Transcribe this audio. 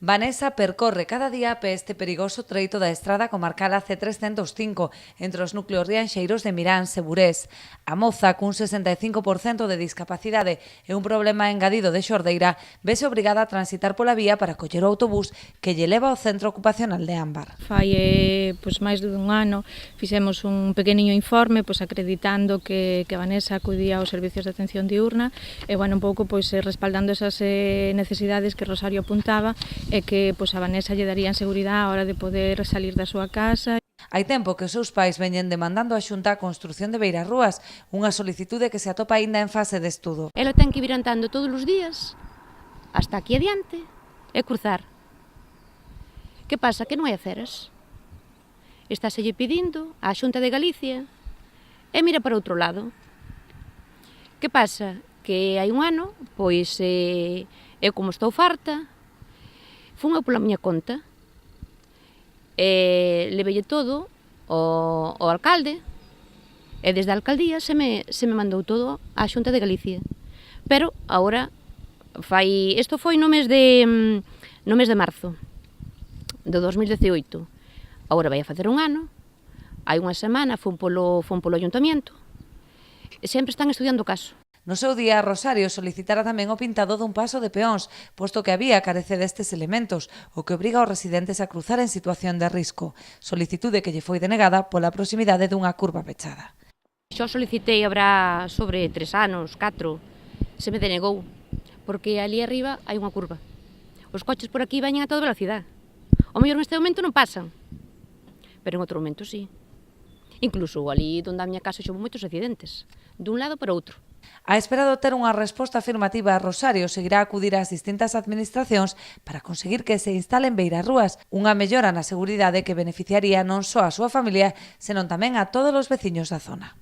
Vanessa percorre cada día a pé este perigoso treito da estrada comarcal AC305 entre os núcleos rianxeiros de Miráns e Burés. A moza, cun 65% de discapacidade e un problema engadido de xordeira, vese obrigada a transitar pola vía para coller o autobús que lle leva ao centro ocupacional de Ámbar. Fai máis de un ano fixemos un pequeniño informe acreditando que Vanessa acudía aos servicios de atención diurna e un pouco respaldando esas necesidades que Rosario apuntaba e que a Vanessa lle darían seguridade á hora de poder salir da súa casa. Hai tempo que os seus pais veñen demandando á Xunta a construción de beirarrúas, unha solicitude que se atopa aínda en fase de estudo. Ela ten que vir andando todos os días hasta aquí adiante e cruzar. Que pasa? Que non hai aceras. Estáselle pedindo á Xunta de Galicia e mira para outro lado. Que pasa? Que hai un ano, eu como estou farta, fun eu pola miña conta e levelle todo ao alcalde e desde a alcaldía se me mandou todo á Xunta de Galicia. Pero agora isto foi no mes de marzo de 2018. Agora vai a facer un ano. Hai unha semana fun polo ayuntamiento e sempre están estudiando o caso. No seu día, Rosario solicitara tamén o pintado dun paso de peóns, posto que a vía carece destes elementos, o que obriga aos residentes a cruzar en situación de risco, solicitude que lle foi denegada pola proximidade dunha curva pechada. Xo solicitei habrá sobre 3 anos, 4, se me denegou, porque ali arriba hai unha curva. Os coches por aquí veñen a toda velocidade. O mellor neste momento non pasan, pero en outro momento sí. Incluso ali onde a miña casa houve moitos accidentes, dun lado para outro. A espera de ter unha resposta afirmativa, Rosario seguirá a acudir ás distintas administracións para conseguir que se instalen beirarrúas, unha mellora na seguridade que beneficiaría non só a súa familia, senón tamén a todos os veciños da zona.